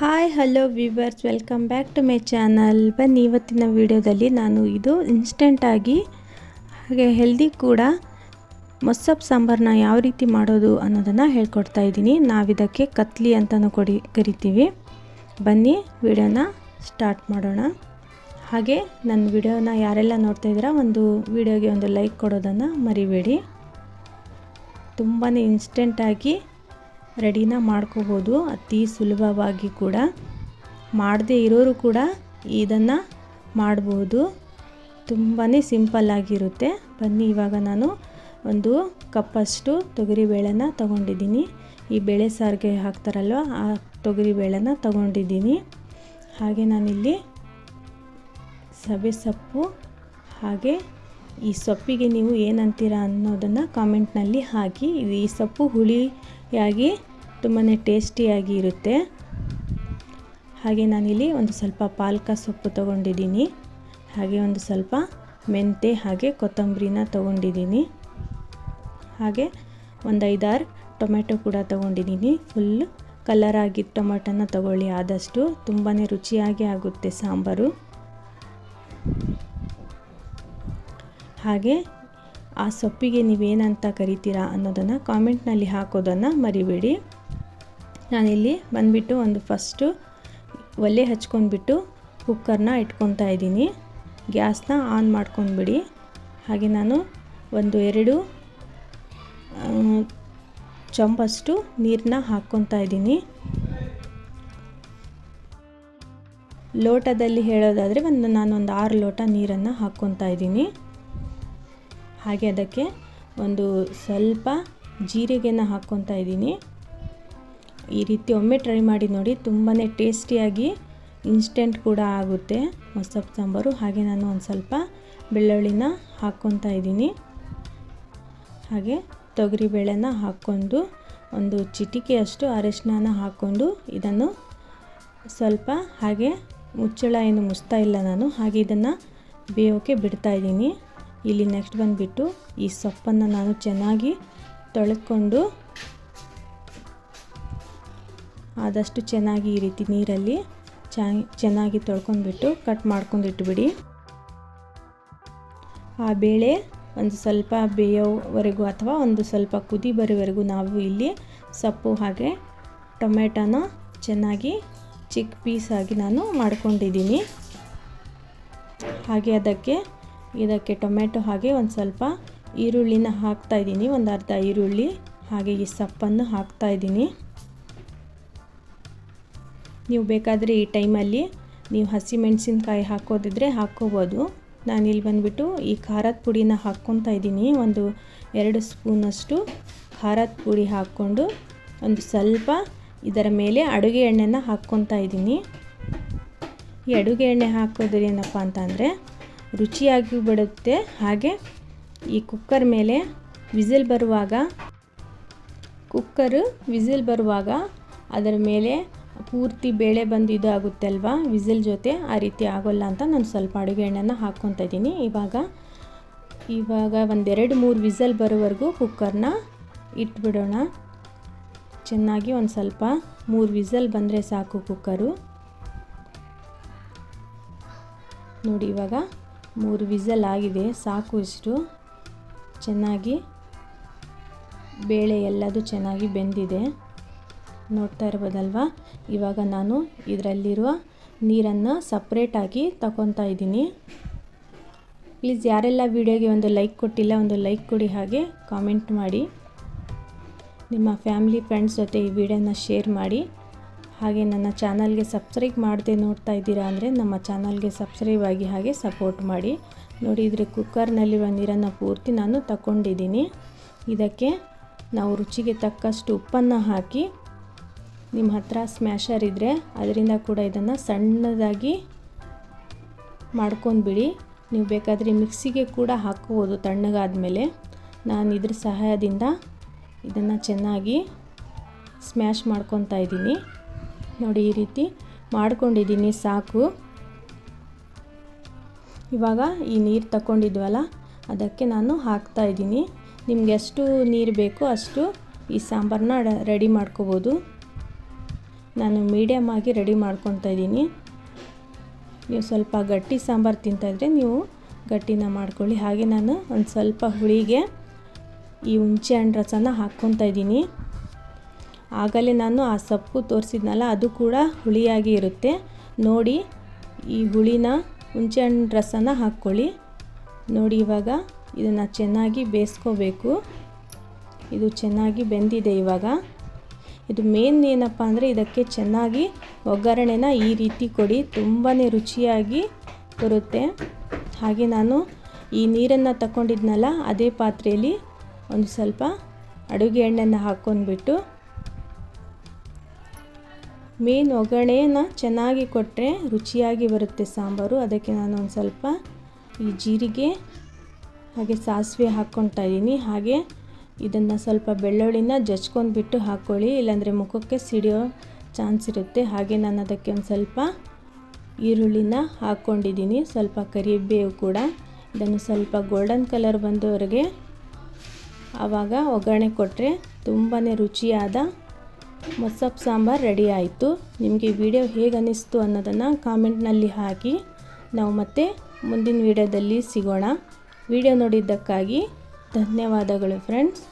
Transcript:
Hi hello viewers, welcome back to my channel. ಬನ್ನಿ, ಇವತ್ತಿನ ವಿಡಿಯೋದಲ್ಲಿ ನಾನು ಇದು ಇನ್ಸ್ಟೆಂಟಾಗಿ ಹಾಗೆ ಹೆಲ್ದಿ ಕೂಡ ಮೊಸಪ್ಪು ಸಾಂಬಾರನ್ನ ಯಾವ ರೀತಿ ಮಾಡೋದು ಅನ್ನೋದನ್ನು ಹೇಳ್ಕೊಡ್ತಾ ಇದ್ದೀನಿ. ನಾವಿದಕ್ಕೆ ಕತ್ಲಿ ಅಂತಲೂ ಕರಿತೀವಿ. ಬನ್ನಿ ವಿಡಿಯೋನ ಸ್ಟಾರ್ಟ್ ಮಾಡೋಣ. ಹಾಗೆ ನನ್ನ ವಿಡಿಯೋನ ಯಾರೆಲ್ಲ ನೋಡ್ತಾ ಇದ್ದೀರಾ, ಒಂದು ವಿಡಿಯೋಗೆ ಒಂದು ಲೈಕ್ ಕೊಡೋದನ್ನು ಮರಿಬೇಡಿ. ತುಂಬಾ ಇನ್ಸ್ಟೆಂಟಾಗಿ ರೆಡಿನ ಮಾಡ್ಕೋಬೋದು, ಅತಿ ಸುಲಭವಾಗಿ ಕೂಡ. ಮಾಡದೇ ಇರೋರು ಕೂಡ ಇದನ್ನು ಮಾಡ್ಬೋದು, ತುಂಬಾ ಸಿಂಪಲ್ಲಾಗಿರುತ್ತೆ. ಬನ್ನಿ, ಇವಾಗ ನಾನು ಒಂದು ಕಪ್ಪಷ್ಟು ತೊಗರಿಬೇಳೆನ ತೊಗೊಂಡಿದ್ದೀನಿ. ಈ ಬೇಳೆ ಸಾರಿಗೆ ಹಾಕ್ತಾರಲ್ವ, ಆ ತೊಗರಿಬೇಳೆನ ತೊಗೊಂಡಿದ್ದೀನಿ. ಹಾಗೆ ನಾನಿಲ್ಲಿ ಸಬ್ಬು, ಹಾಗೆ ಈ ಸೊಪ್ಪಿಗೆ ನೀವು ಏನಂತೀರ ಅನ್ನೋದನ್ನು ಕಾಮೆಂಟ್ನಲ್ಲಿ ಹಾಕಿ. ಈ ಸೊಪ್ಪು ಹುಳಿಯಾಗಿ ತುಂಬಾ ಟೇಸ್ಟಿಯಾಗಿ ಇರುತ್ತೆ. ಹಾಗೆ ನಾನಿಲ್ಲಿ ಒಂದು ಸ್ವಲ್ಪ ಪಾಲಕ ಸೊಪ್ಪು ತೊಗೊಂಡಿದ್ದೀನಿ. ಹಾಗೆ ಒಂದು ಸ್ವಲ್ಪ ಮೆಂತೆ ಹಾಗೆ ಕೊತ್ತಂಬರಿನ ತೊಗೊಂಡಿದ್ದೀನಿ. ಹಾಗೆ ಒಂದು 5-6 ಟೊಮೆಟೊ ಕೂಡ ತೊಗೊಂಡಿದ್ದೀನಿ. ಫುಲ್ ಕಲರಾಗಿ ಟೊಮೆಟೊನ ತೊಗೊಳ್ಳಿ ಆದಷ್ಟು, ತುಂಬಾ ರುಚಿಯಾಗಿ ಆಗುತ್ತೆ ಸಾಂಬಾರು. ಹಾಗೆ ಆ ಸೊಪ್ಪಿಗೆ ನೀವೇನಂತ ಕರಿತೀರಾ ಅನ್ನೋದನ್ನು ಕಾಮೆಂಟ್ನಲ್ಲಿ ಹಾಕೋದನ್ನು ಮರಿಬೇಡಿ. ನಾನಿಲ್ಲಿ ಬಂದುಬಿಟ್ಟು ಒಂದು ಫಸ್ಟು ಒಲೆ ಹಚ್ಕೊಂಡ್ಬಿಟ್ಟು ಕುಕ್ಕರ್ನ ಇಟ್ಕೊತಾ ಇದ್ದೀನಿ. ಗ್ಯಾಸ್ನ ಆನ್ ಮಾಡ್ಕೊಂಡ್ಬಿಡಿ. ಹಾಗೆ ನಾನು ಒಂದು 2 ಚಮಚಷ್ಟು ನೀರನ್ನ ಹಾಕ್ಕೊತಾ ಇದ್ದೀನಿ. ಲೋಟದಲ್ಲಿ ಹೇಳೋದಾದರೆ ನಾನೊಂದು 6 ಲೋಟ ನೀರನ್ನು ಹಾಕ್ಕೊತಾ ಇದ್ದೀನಿ. ಹಾಗೆ ಅದಕ್ಕೆ ಒಂದು ಸ್ವಲ್ಪ ಜೀರಿಗೆನ ಹಾಕ್ಕೊತಾ ಇದ್ದೀನಿ. ಈ ರೀತಿ ಒಮ್ಮೆ ಟ್ರೈ ಮಾಡಿ ನೋಡಿ, ತುಂಬಾ ಟೇಸ್ಟಿಯಾಗಿ ಇನ್ಸ್ಟೆಂಟ್ ಕೂಡ ಆಗುತ್ತೆ ಮೊಸಪ್ಪು ಸಾಂಬಾರು. ಹಾಗೆ ನಾನು ಒಂದು ಸ್ವಲ್ಪ ಬೆಳ್ಳುಳ್ಳಿನ ಹಾಕ್ಕೊತಾ ಇದ್ದೀನಿ. ಹಾಗೆ ತೊಗರಿಬೇಳೆನ ಹಾಕ್ಕೊಂಡು ಒಂದು ಚಿಟಿಕೆಯಷ್ಟು ಅರಿಶಿನ ಹಾಕ್ಕೊಂಡು ಇದನ್ನು ಸ್ವಲ್ಪ ಹಾಗೆ ಮುಚ್ಚಳ ಏನು ಮುಚ್ತಾ ಇಲ್ಲ ನಾನು, ಹಾಗೆ ಇದನ್ನು ಬೇಯೋಕ್ಕೆ ಬಿಡ್ತಾ ಇದ್ದೀನಿ. ಇಲ್ಲಿ ನೆಕ್ಸ್ಟ್ ಬಂದುಬಿಟ್ಟು ಈ ಸೊಪ್ಪನ್ನು ನಾನು ಚೆನ್ನಾಗಿ ತೊಳೆದುಕೊಂಡು, ಆದಷ್ಟು ಚೆನ್ನಾಗಿ ಈ ರೀತಿ ನೀರಲ್ಲಿ ಚೆನ್ನಾಗಿ ತೊಳ್ಕೊಂಡ್ಬಿಟ್ಟು ಕಟ್ ಮಾಡ್ಕೊಂಡು ಇಟ್ಬಿಡಿ. ಆ ಬೇಳೆ ಒಂದು ಸ್ವಲ್ಪ ಬೇಯೋವರೆಗೂ ಅಥವಾ ಒಂದು ಸ್ವಲ್ಪ ಕುದಿ ಬರೋವರೆಗೂ ನಾವು ಇಲ್ಲಿ ಸೊಪ್ಪು ಹಾಗೆ ಟೊಮೆಟೊನ ಚೆನ್ನಾಗಿ ಚಿಕ್ಕ ಪೀಸಾಗಿ ನಾನು ಮಾಡ್ಕೊಂಡಿದ್ದೀನಿ. ಹಾಗೆ ಇದಕ್ಕೆ ಟೊಮೆಟೊ ಹಾಗೆ ಒಂದು ಸ್ವಲ್ಪ ಈರುಳ್ಳಿನ ಹಾಕ್ತಾಯಿದ್ದೀನಿ, ಒಂದು ಅರ್ಧ ಈರುಳ್ಳಿ. ಹಾಗೆ ಈ ಸೊಪ್ಪನ್ನು ಹಾಕ್ತಾಯಿದ್ದೀನಿ. ನೀವು ಬೇಕಾದರೆ ಈ ಟೈಮಲ್ಲಿ ನೀವು ಹಸಿಮೆಣಸಿನ್ಕಾಯಿ ಹಾಕೋದಿದ್ರೆ ಹಾಕ್ಕೋಬೋದು. ನಾನಿಲ್ಲಿ ಬಂದುಬಿಟ್ಟು ಈ ಖಾರದ ಪುಡಿನ ಹಾಕ್ಕೊತಾ ಇದ್ದೀನಿ. ಒಂದು 2 ಸ್ಪೂನಷ್ಟು ಖಾರದ ಪುಡಿ ಹಾಕ್ಕೊಂಡು ಒಂದು ಸ್ವಲ್ಪ ಇದರ ಮೇಲೆ ಅಡುಗೆ ಎಣ್ಣೆನ ಹಾಕ್ಕೊತಾ ಇದ್ದೀನಿ. ಈ ಅಡುಗೆ ಎಣ್ಣೆ ಹಾಕೋದ್ರೆ ಏನಪ್ಪ ಅಂತಂದರೆ ರುಚಿಯಾಗಿ ಬಿಡುತ್ತೆ. ಹಾಗೆ ಈ ಕುಕ್ಕರ್ ಮೇಲೆ ವಿಸಿಲ್ ಬರುವಾಗ ಅದರ ಮೇಲೆ ಪೂರ್ತಿ ಬೇಳೆ ಬಂದು ಇದು ಆಗುತ್ತೆ ಅಲ್ವಾ ವಿಸಿಲ್ ಜೊತೆ, ಆ ರೀತಿ ಆಗೋಲ್ಲ ಅಂತ ನಾನು ಸ್ವಲ್ಪ ಅಡುಗೆ ಎಣ್ಣೆನ ಹಾಕ್ಕೊತಾ ಇದ್ದೀನಿ. ಇವಾಗ ಒಂದು 2-3 ವಿಸಿಲ್ ಬರೋವರೆಗೂ ಕುಕ್ಕರ್ನ ಇಟ್ಬಿಡೋಣ. ಚೆನ್ನಾಗಿ ಒಂದು ಸ್ವಲ್ಪ 3 ವಿಸಿಲ್ ಬಂದರೆ ಸಾಕು ಕುಕ್ಕರು. ನೋಡಿ, ಇವಾಗ 3 ವಿಸಿಲ್ ಆಗಿದೆ, ಸಾಕು. ಇಷ್ಟು ಚೆನ್ನಾಗಿ ಬೇಳೆ ಎಲ್ಲದು ಚೆನ್ನಾಗಿ ಬೆಂದಿದೆ, ನೋಡ್ತಾ ಇರ್ಬೋದಲ್ವ. ಇವಾಗ ನಾನು ಇದರಲ್ಲಿರುವ ನೀರನ್ನು ಸಪ್ರೇಟಾಗಿ ತಗೊತಾ ಇದ್ದೀನಿ. ಪ್ಲೀಸ್ ಯಾರೆಲ್ಲ ವಿಡಿಯೋಗೆ ಒಂದು ಲೈಕ್ ಕೊಟ್ಟಿಲ್ಲ, ಒಂದು ಲೈಕ್ ಕೊಡಿ. ಹಾಗೆ ಕಾಮೆಂಟ್ ಮಾಡಿ, ನಿಮ್ಮ ಫ್ಯಾಮಿಲಿ ಫ್ರೆಂಡ್ಸ್ ಜೊತೆ ಈ ವಿಡಿಯೋನ ಶೇರ್ ಮಾಡಿ. ಹಾಗೆ ನನ್ನ ಚಾನಲ್ಗೆ ಸಬ್ಸ್ಕ್ರೈಬ್ ಮಾಡದೆ ನೋಡ್ತಾ ಇದ್ದೀರಾ ಅಂದರೆ ನಮ್ಮ ಚಾನಲ್ಗೆ ಸಬ್ಸ್ಕ್ರೈಬ್ ಆಗಿ ಹಾಗೆ ಸಪೋರ್ಟ್ ಮಾಡಿ. ನೋಡಿ, ಇದ್ರ ಕುಕ್ಕರ್ನಲ್ಲಿರುವ ನೀರನ್ನು ಪೂರ್ತಿ ನಾನು ತಗೊಂಡಿದ್ದೀನಿ. ಇದಕ್ಕೆ ನಾವು ರುಚಿಗೆ ತಕ್ಕಷ್ಟು ಉಪ್ಪನ್ನು ಹಾಕಿ, ನಿಮ್ಮ ಹತ್ರ ಸ್ಮ್ಯಾಶರ್ ಇದ್ದರೆ ಅದರಿಂದ ಕೂಡ ಇದನ್ನು ಸಣ್ಣದಾಗಿ ಮಾಡ್ಕೊಂಡ್ಬಿಡಿ. ನೀವು ಬೇಕಾದರೆ ಮಿಕ್ಸಿಗೆ ಕೂಡ ಹಾಕ್ಬೋದು ತಣ್ಣಗಾದಮೇಲೆ. ನಾನು ಇದ್ರ ಸಹಾಯದಿಂದ ಇದನ್ನು ಚೆನ್ನಾಗಿ ಸ್ಮ್ಯಾಶ್ ಮಾಡ್ಕೊತಾ ಇದ್ದೀನಿ. ನೋಡಿ, ಈ ರೀತಿ ಮಾಡ್ಕೊಂಡಿದ್ದೀನಿ, ಸಾಕು. ಇವಾಗ ಈ ನೀರು ತಗೊಂಡಿದ್ವಲ್ಲ ಅದಕ್ಕೆ ನಾನು ಹಾಕ್ತಾಯಿದ್ದೀನಿ. ನಿಮ್ಗೆ ಎಷ್ಟು ನೀರು ಬೇಕೋ ಅಷ್ಟು ಈ ಸಾಂಬಾರನ್ನ ರೆಡಿ ಮಾಡ್ಕೋಬೋದು. ನಾನು ಮೀಡಿಯಮ್ ಆಗಿ ರೆಡಿ ಮಾಡ್ಕೊತಾ ಇದ್ದೀನಿ. ನೀವು ಸ್ವಲ್ಪ ಗಟ್ಟಿ ಸಾಂಬಾರು ತಿಂತಾಯಿದ್ರೆ ನೀವು ಗಟ್ಟಿನ ಮಾಡ್ಕೊಳ್ಳಿ. ಹಾಗೆ ನಾನು ಒಂದು ಸ್ವಲ್ಪ ಹುಳಿಗೆ ಈ ಹುಣಸೆ ಹಣ್ಣು ರಸನ ಹಾಕ್ಕೊತಾ ಇದ್ದೀನಿ. ಆಗಲೇ ನಾನು ಆ ಸೊಪ್ಪು ತೋರಿಸಿದ್ನಲ್ಲ ಅದು ಕೂಡ ಹುಳಿಯಾಗಿ ಇರುತ್ತೆ. ನೋಡಿ ಈ ಹುಳಿನ ಹುಣಸೆ ಹಣ್ಣು ರಸನ ಹಾಕ್ಕೊಳ್ಳಿ. ನೋಡಿ ಇವಾಗ ಇದನ್ನು ಚೆನ್ನಾಗಿ ಬೇಯಿಸ್ಕೋಬೇಕು. ಇದು ಚೆನ್ನಾಗಿ ಬೆಂದಿದೆ. ಇವಾಗ ಇದು ಮೇನ್ ಏನಪ್ಪ ಅಂದರೆ ಇದಕ್ಕೆ ಚೆನ್ನಾಗಿ ಒಗ್ಗರಣೆನ ಈ ರೀತಿ ಕೊಡಿ, ತುಂಬಾ ರುಚಿಯಾಗಿ ಬರುತ್ತೆ. ಹಾಗೆ ನಾನು ಈ ನೀರನ್ನು ತಗೊಂಡಿದ್ನಲ್ಲ ಅದೇ ಪಾತ್ರೆಯಲ್ಲಿ ಒಂದು ಸ್ವಲ್ಪ ಅಡುಗೆ ಎಣ್ಣೆನ ಹಾಕ್ಕೊಂಡ್ಬಿಟ್ಟು ಮೇನ್ ಒಗ್ಗರಣೆನ ಚೆನ್ನಾಗಿ ಕೊಟ್ಟರೆ ರುಚಿಯಾಗಿ ಬರುತ್ತೆ ಸಾಂಬಾರು. ಅದಕ್ಕೆ ನಾನು ಒಂದು ಸ್ವಲ್ಪ ಈ ಜೀರಿಗೆ ಹಾಗೆ ಸಾಸಿವೆ ಹಾಕ್ಕೊತಾ ಇದ್ದೀನಿ. ಹಾಗೆ ಇದನ್ನು ಸ್ವಲ್ಪ ಬೆಳ್ಳುಳ್ಳಿನ ಜಜ್ಕೊಂಡ್ಬಿಟ್ಟು ಹಾಕ್ಕೊಳ್ಳಿ, ಇಲ್ಲಾಂದರೆ ಮುಖಕ್ಕೆ ಸಿಡಿಯೋ ಚಾನ್ಸ್ ಇರುತ್ತೆ. ಹಾಗೆ ನಾನು ಅದಕ್ಕೆ ಒಂದು ಸ್ವಲ್ಪ ಈರುಳ್ಳಿನ ಹಾಕ್ಕೊಂಡಿದ್ದೀನಿ, ಸ್ವಲ್ಪ ಕರಿಬೇವು ಕೂಡ. ಇದನ್ನು ಸ್ವಲ್ಪ ಗೋಲ್ಡನ್ ಕಲರ್ ಬಂದವರೆಗೆ ಆವಾಗ ಒಗ್ಗರಣೆ ಕೊಟ್ಟರೆ ತುಂಬಾ ರುಚಿಯಾದ ಮೊಸಪ್ಪು ಸಾಂಬಾರು ರೆಡಿ ಆಯಿತು. ನಿಮಗೆ ವಿಡಿಯೋ ಹೇಗೆ ಅನ್ನಿಸ್ತು ಅನ್ನೋದನ್ನು ಕಾಮೆಂಟ್ನಲ್ಲಿ ಹಾಕಿ. ನಾವು ಮತ್ತೆ ಮುಂದಿನ ವಿಡಿಯೋದಲ್ಲಿ ಸಿಗೋಣ. ವಿಡಿಯೋ ನೋಡಿದ್ದಕ್ಕಾಗಿ ಧನ್ಯವಾದಗಳು ಫ್ರೆಂಡ್ಸ್.